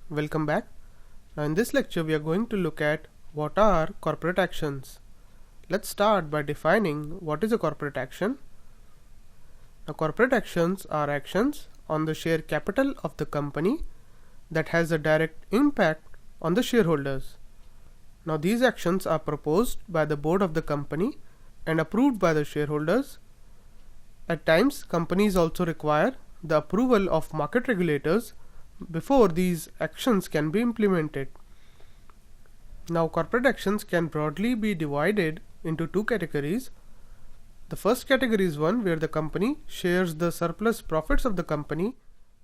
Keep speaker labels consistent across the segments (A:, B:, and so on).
A: Welcome back. Now in this lecture we are going to look at what are corporate actions. Let's start by defining what is a corporate action. Now corporate actions are actions on the share capital of the company that has a direct impact on the shareholders. Now these actions are proposed by the board of the company and approved by the shareholders. At times companies also require the approval of market regulators before these actions can be implemented. Now corporate actions can broadly be divided into two categories. The first category is one where the company shares the surplus profits of the company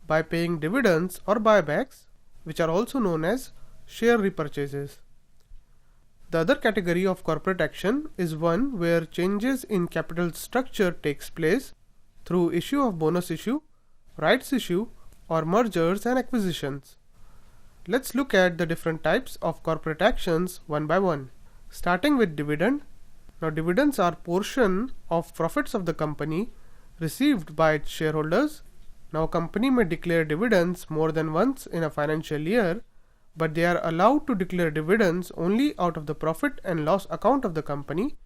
A: by paying dividends or buybacks, which are also known as share repurchases. The other category of corporate action is one where changes in capital structure takes place through issue of bonus issue, rights issue, or mergers and acquisitions. Let's look at the different types of corporate actions one by one. Starting with dividend. Now dividends are portion of profits of the company received by its shareholders. Now a company may declare dividends more than once in a financial year, but they are allowed to declare dividends only out of the profit and loss account of the company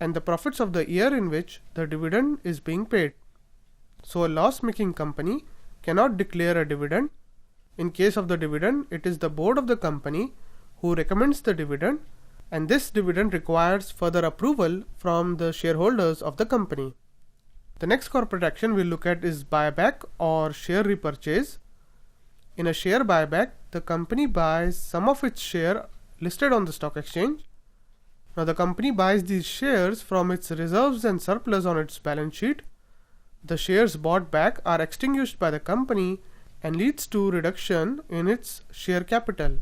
A: and the profits of the year in which the dividend is being paid. So a loss-making company cannot declare a dividend. In case of the dividend, it is the board of the company who recommends the dividend, and this dividend requires further approval from the shareholders of the company. The next corporate action we'll look at is buyback or share repurchase. In a share buyback, the company buys some of its share listed on the stock exchange. Now the company buys these shares from its reserves and surplus on its balance sheet. The shares bought back are extinguished by the company and leads to reduction in its share capital.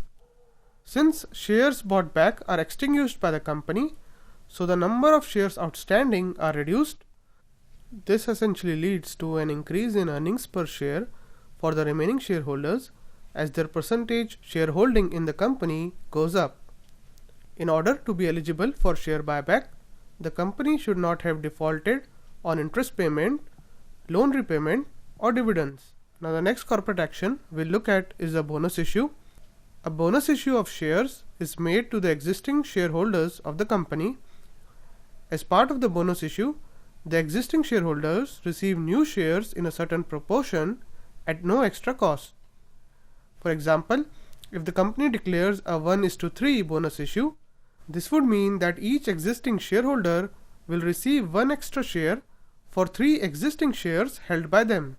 A: Since shares bought back are extinguished by the company, so the number of shares outstanding are reduced. This essentially leads to an increase in earnings per share for the remaining shareholders as their percentage shareholding in the company goes up. In order to be eligible for share buyback, the company should not have defaulted on interest payment, loan repayment, or dividends. Now the next corporate action we'll look at is a bonus issue. A bonus issue of shares is made to the existing shareholders of the company. As part of the bonus issue, the existing shareholders receive new shares in a certain proportion at no extra cost. For example, if the company declares a 1:3 bonus issue, this would mean that each existing shareholder will receive one extra share for 3 existing shares held by them.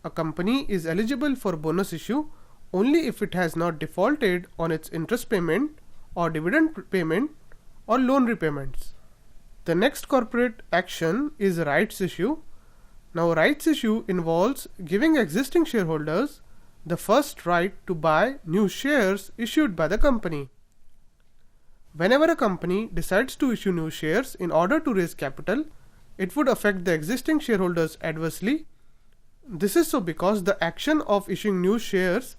A: A company is eligible for bonus issue only if it has not defaulted on its interest payment or dividend payment or loan repayments. The next corporate action is rights issue. Now rights issue involves giving existing shareholders the first right to buy new shares issued by the company. Whenever a company decides to issue new shares in order to raise capital, it would affect the existing shareholders adversely. This is so because the action of issuing new shares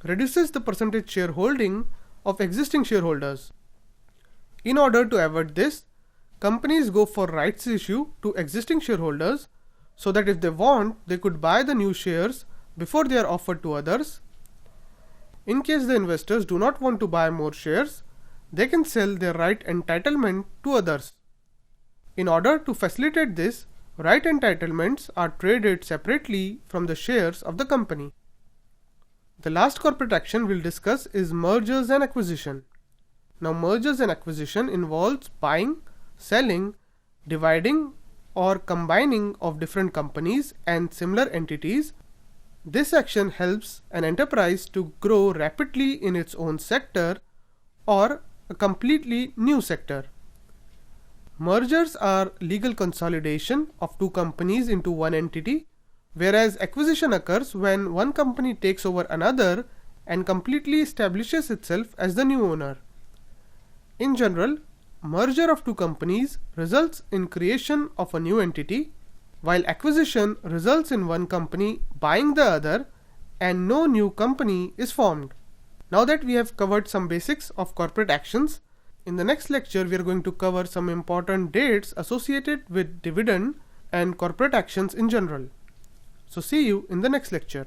A: reduces the percentage shareholding of existing shareholders. In order to avoid this, companies go for rights issue to existing shareholders so that if they want, they could buy the new shares before they are offered to others. In case the investors do not want to buy more shares, they can sell their right entitlement to others. In order to facilitate this, right entitlements are traded separately from the shares of the company. The last corporate action we'll discuss is mergers and acquisition. Now mergers and acquisition involves buying, selling, dividing, or combining of different companies and similar entities. This action helps an enterprise to grow rapidly in its own sector or a completely new sector. Mergers are legal consolidation of two companies into one entity, whereas acquisition occurs when one company takes over another and completely establishes itself as the new owner. In general, merger of two companies results in creation of a new entity, while acquisition results in one company buying the other and no new company is formed. Now that we have covered some basics of corporate actions, in the next lecture we are going to cover some important dates associated with dividend and corporate actions in general. So see you in the next lecture.